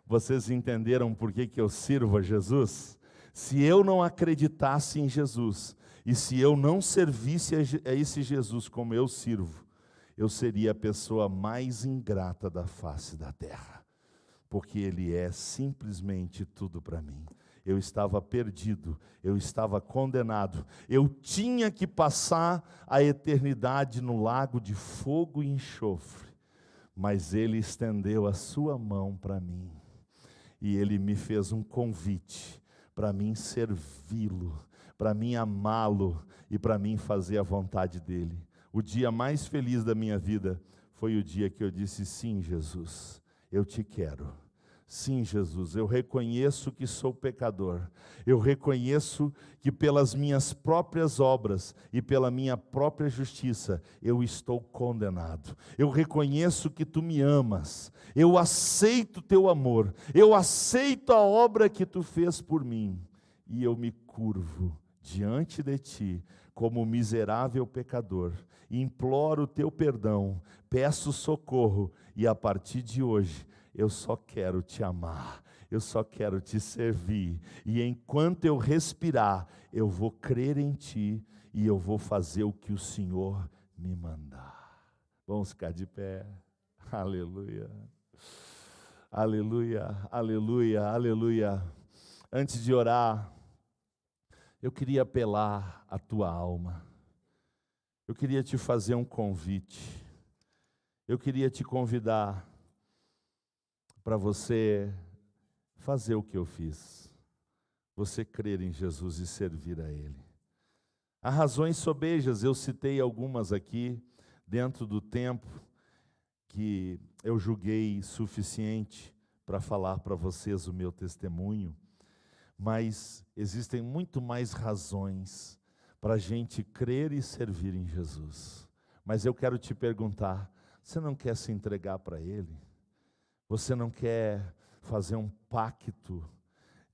Vocês entenderam por que eu sirvo a Jesus? Se eu não acreditasse em Jesus, e se eu não servisse a esse Jesus como eu sirvo, eu seria a pessoa mais ingrata da face da terra, porque Ele é simplesmente tudo para mim. Eu estava perdido, eu estava condenado, eu tinha que passar a eternidade no lago de fogo e enxofre, mas Ele estendeu a sua mão para mim, e Ele me fez um convite para mim servi-lo, para mim amá-lo e para mim fazer a vontade dEle. O dia mais feliz da minha vida foi o dia que eu disse: sim, Jesus, eu te quero. Sim, Jesus, eu reconheço que sou pecador, eu reconheço que pelas minhas próprias obras e pela minha própria justiça eu estou condenado. Eu reconheço que tu me amas, eu aceito teu amor, eu aceito a obra que tu fez por mim, e eu me curvo diante de ti como miserável pecador, imploro o teu perdão, peço socorro, e a partir de hoje eu só quero te amar, eu só quero te servir, e enquanto eu respirar, eu vou crer em ti, e eu vou fazer o que o Senhor me mandar. Vamos ficar de pé. Aleluia, aleluia, aleluia, aleluia. Antes de orar, eu queria apelar à tua alma, eu queria te fazer um convite, eu queria te convidar para você fazer o que eu fiz, você crer em Jesus e servir a Ele. Há razões sobejas, eu citei algumas aqui, dentro do tempo que eu julguei suficiente para falar para vocês o meu testemunho, mas existem muito mais razões para a gente crer e servir em Jesus. Mas eu quero te perguntar, você não quer se entregar para Ele? Você não quer fazer um pacto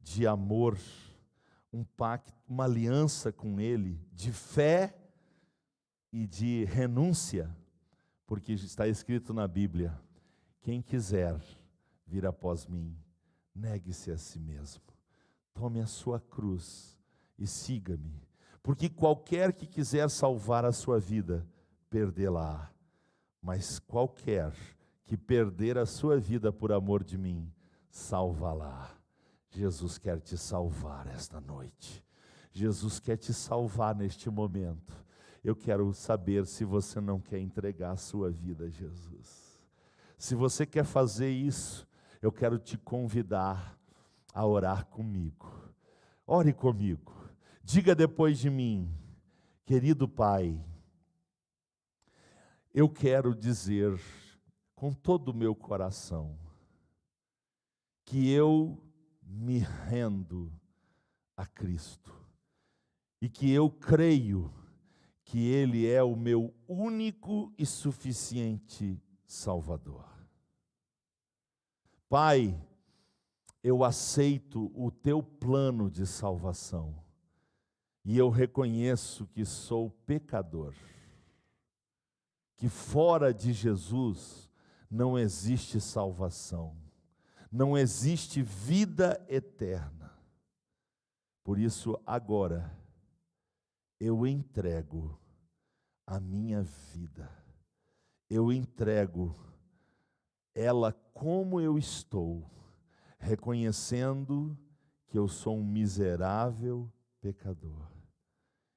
de amor, um pacto, uma aliança com Ele, de fé e de renúncia? Porque está escrito na Bíblia: quem quiser vir após mim, negue-se a si mesmo, tome a sua cruz e siga-me. Porque qualquer que quiser salvar a sua vida, perdê-la, mas qualquer que perder a sua vida por amor de mim, salva-la. Jesus quer te salvar esta noite. Jesus quer te salvar neste momento. Eu quero saber se você não quer entregar a sua vida a Jesus. Se você quer fazer isso, eu quero te convidar a orar comigo. Ore comigo. Diga depois de mim: querido Pai, eu quero dizer com todo o meu coração que eu me rendo a Cristo e que eu creio que Ele é o meu único e suficiente Salvador. Pai, eu aceito o teu plano de salvação e eu reconheço que sou pecador, que fora de Jesus não existe salvação, não existe vida eterna. Por isso, agora, eu entrego a minha vida, eu entrego ela como eu estou, reconhecendo que eu sou um miserável pecador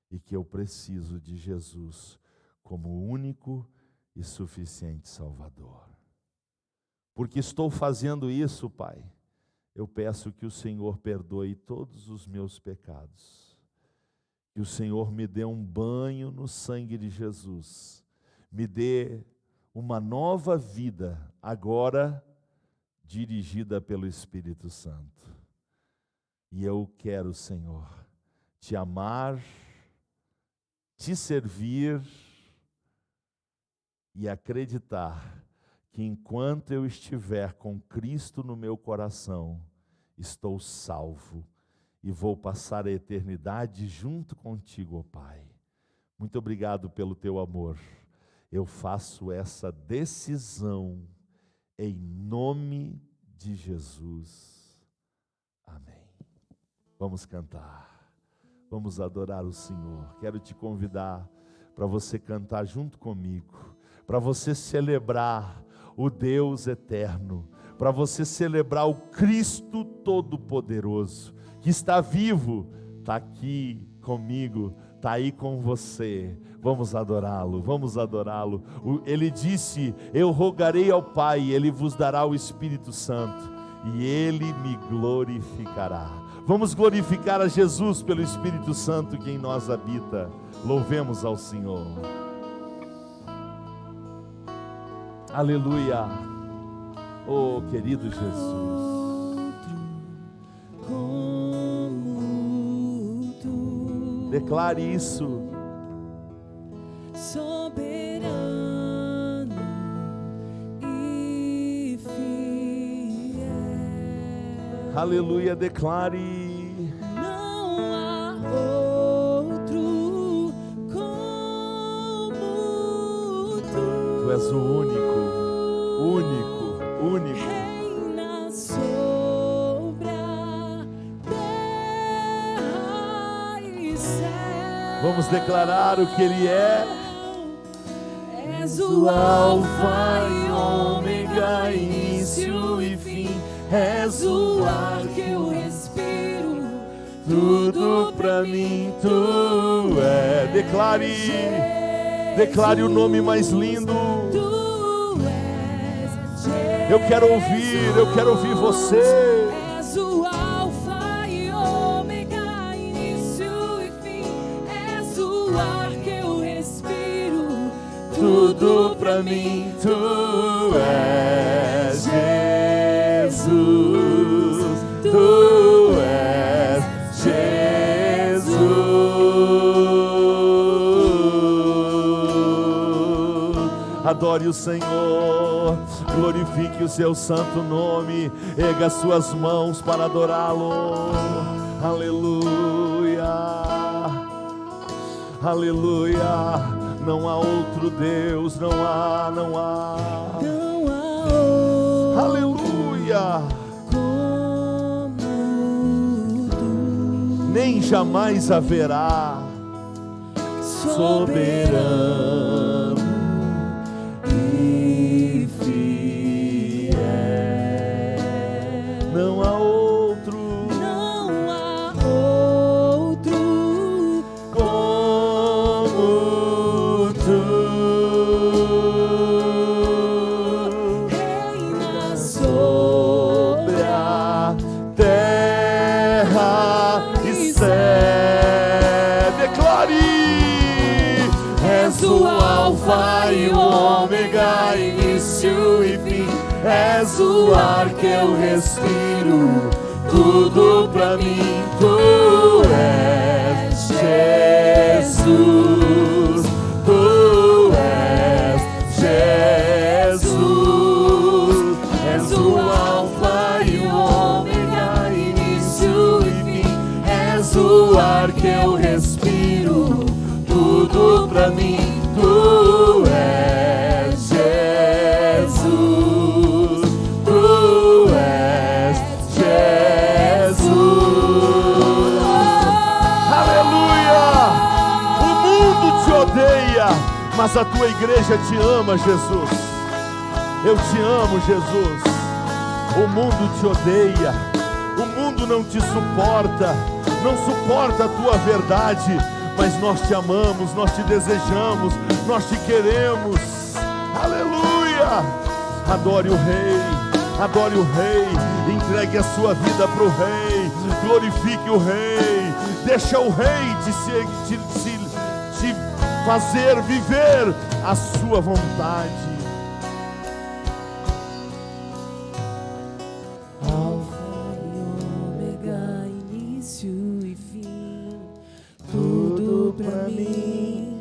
e que eu preciso de Jesus como único e suficiente Salvador. Porque estou fazendo isso, Pai, eu peço que o Senhor perdoe todos os meus pecados, que o Senhor me dê um banho no sangue de Jesus, me dê uma nova vida, agora dirigida pelo Espírito Santo. E eu quero, Senhor, te amar, te servir e acreditar que enquanto eu estiver com Cristo no meu coração, estou salvo e vou passar a eternidade junto contigo, ó Pai. Muito obrigado pelo teu amor. Eu faço essa decisão em nome de Jesus. Amém. Vamos cantar, vamos adorar o Senhor. Quero te convidar para você cantar junto comigo, para você celebrar o Deus eterno, para você celebrar o Cristo Todo-Poderoso, que está vivo, está aqui comigo, está aí com você. Vamos adorá-lo, vamos adorá-lo. Ele disse: eu rogarei ao Pai, Ele vos dará o Espírito Santo, e Ele me glorificará. Vamos glorificar a Jesus pelo Espírito Santo que em nós habita. Louvemos ao Senhor. Aleluia. Oh, querido Jesus. Declare isso. Soberano e fiel. Aleluia, declare. Não há outro como tu. Tu és o único, único. Reina sobre a terra e céu. Vamos declarar o que Ele é. És o Alfa e Ômega, início e fim. És o ar que eu respiro. Tudo pra mim tu é. Declare o nome mais lindo. Tu és Jesus. Eu quero ouvir você. És o Alfa e Ômega, início e fim. És o ar que eu respiro. Tudo pra mim tu és Jesus. Tu és Jesus. Adore o Senhor, glorifique o seu santo nome, erga suas mãos para adorá-lo. Aleluia, aleluia. Não há outro Deus, não há. Não há Aleluia. como tu. Nem jamais haverá. Soberano e fiel. Não há outro. Não há outro Como tu. reina Sobre a terra e céu. Declare. És o Alfa e o Ômega, início e fim. És o ar que eu respiro. Tudo pra mim tu és Jesus. Tu és Jesus. És o Alfa e o Ômega, início e fim. És o ar que eu respiro. Tudo pra mim tu és Jesus. Tu és Jesus. Aleluia. O mundo te odeia, mas a tua igreja te ama, Jesus. Eu te amo, Jesus. O mundo te odeia, o mundo não te suporta, não suporta a tua verdade, mas nós te amamos, nós te desejamos, nós te queremos. Aleluia! Adore o Rei, entregue a sua vida para o Rei, glorifique o Rei, deixa o Rei te fazer viver a sua vontade. Alfa e Ômega, início e fim. Tudo pra mim,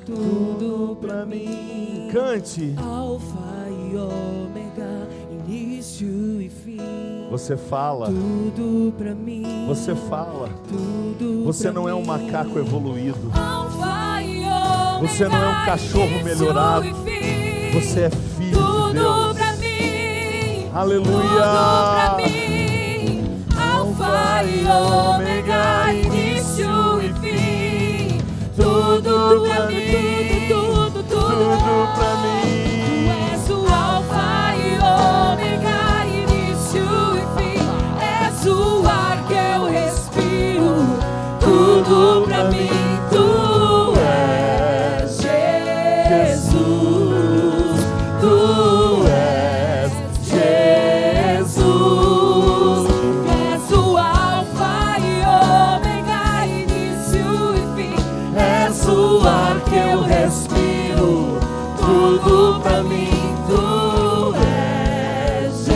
tudo pra mim. Cante. Alfa e Ômega, início e fim. Você fala. Tudo pra mim. Você fala. Tudo Você pra não é um mim. macaco evoluído. Alfa e Ômega, Você não é um cachorro início melhorado. e fim. Você é filho de Tudo Deus. pra mim. Aleluia. Tudo pra mim. Alfa e Ômega, início e fim. Tudo pra mim. Tudo Tudo pra mim. tudo pra mim. Tu és Jesus, tu és Jesus. És o Alfa e Ômega, início e fim. És o ar que eu respiro, tudo pra mim. Tu és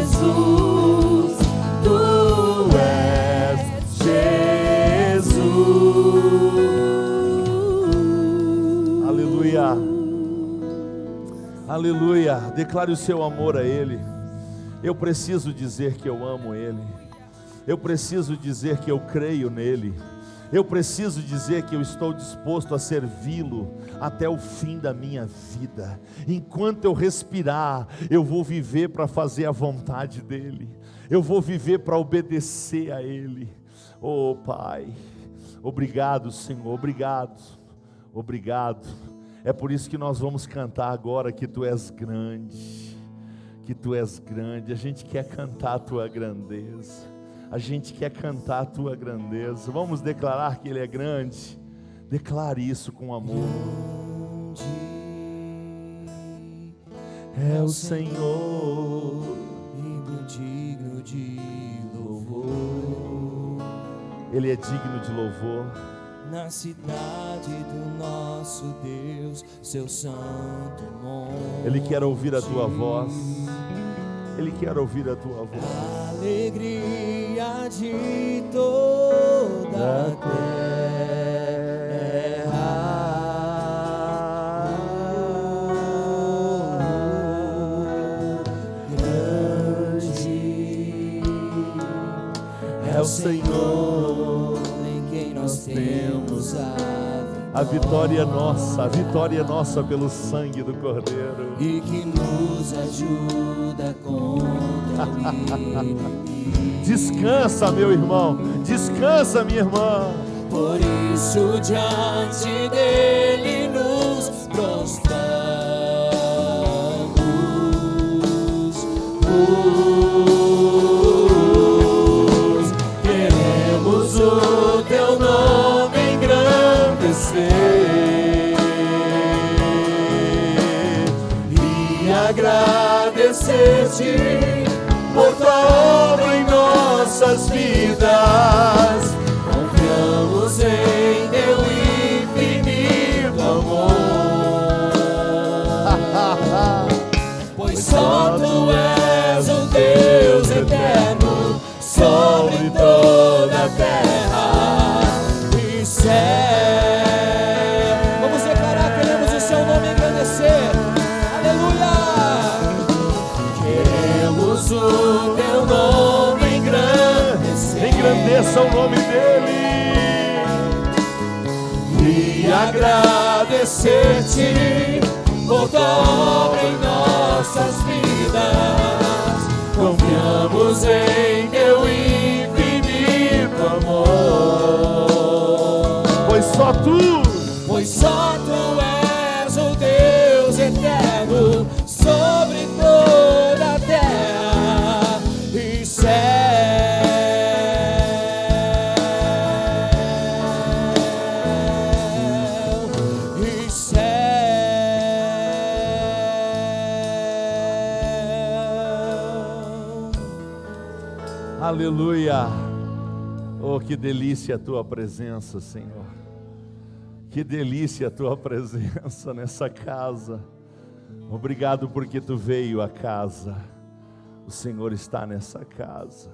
Jesus, tu és Jesus. Aleluia. Aleluia. Declare o seu amor a Ele. Eu preciso dizer que eu amo Ele. Eu preciso dizer que eu creio nele. Eu preciso dizer que eu estou disposto a servi-lo até o fim da minha vida. Enquanto eu respirar, eu vou viver para fazer a vontade dele. Eu vou viver para obedecer a ele. Oh Pai, obrigado Senhor, obrigado, obrigado. É por isso que nós vamos cantar agora que Tu és grande, que Tu és grande. A gente quer cantar a Tua grandeza. A gente quer cantar a Tua grandeza. Vamos declarar que Ele é grande. Declare isso com amor. É o Senhor, digno de louvor. Ele é digno de louvor. Na cidade do nosso Deus, seu santo monte. Ele quer ouvir a Tua voz. Ele quer ouvir a Tua voz. Alegria de toda a terra. Grande é o Senhor em quem nós temos A vitória é nossa, a vitória é nossa pelo sangue do Cordeiro. e que nos ajuda contra o inimigo. Descansa, meu irmão, descansa, minha irmã. Por isso diante dele nos prostramos. Queremos o teu nome engrandecer e agradecer-te por tua obra em nossas vidas. Confiamos em teu infinito amor, pois só tu és o Deus eterno sobre toda a terra e céu. Vamos declarar, queremos o seu nome engrandecer. Aleluia! Queremos o teu nome engrandecer. Engrandeça o nome dele E agradecer-te por tua obra em nossas vidas. Confiamos em teu infinito amor, pois só tu és o Deus eterno sobre toda a terra e céu. Aleluia. Oh, que delícia a tua presença, Senhor. Que delícia a tua presença nessa casa. Obrigado porque tu veio à casa. O Senhor está nessa casa.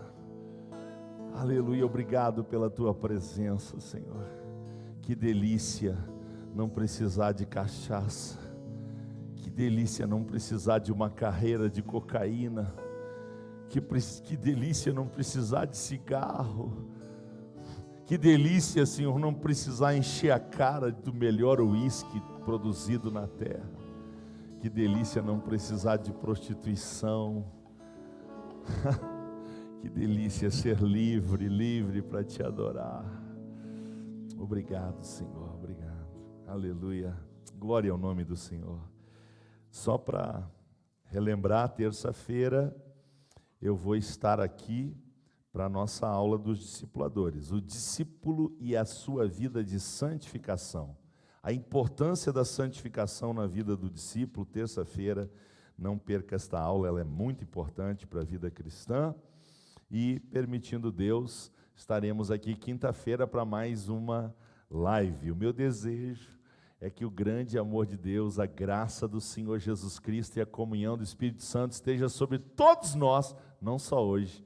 Aleluia. Obrigado pela tua presença, Senhor. Que delícia não precisar de cachaça. Que delícia não precisar de uma carreira de cocaína. Que delícia não precisar de cigarro. Que delícia, Senhor, não precisar encher a cara do melhor uísque produzido na terra. Que delícia não precisar de prostituição. Que delícia ser livre, livre para te adorar. Obrigado, Senhor, obrigado. Aleluia. Glória ao nome do Senhor. Só para relembrar, terça-feira eu vou estar aqui para a nossa aula dos discipuladores. O discípulo e a sua vida de santificação. A importância da santificação na vida do discípulo, terça-feira, não perca esta aula, ela é muito importante para a vida cristã. E, permitindo Deus, estaremos aqui quinta-feira para mais uma live. O meu desejo é que o grande amor de Deus, a graça do Senhor Jesus Cristo e a comunhão do Espírito Santo esteja sobre todos nós, não só hoje,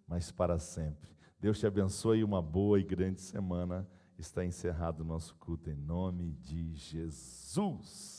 mas para sempre. Deus te abençoe e uma boa e grande semana. Está encerrado o nosso culto em nome de Jesus.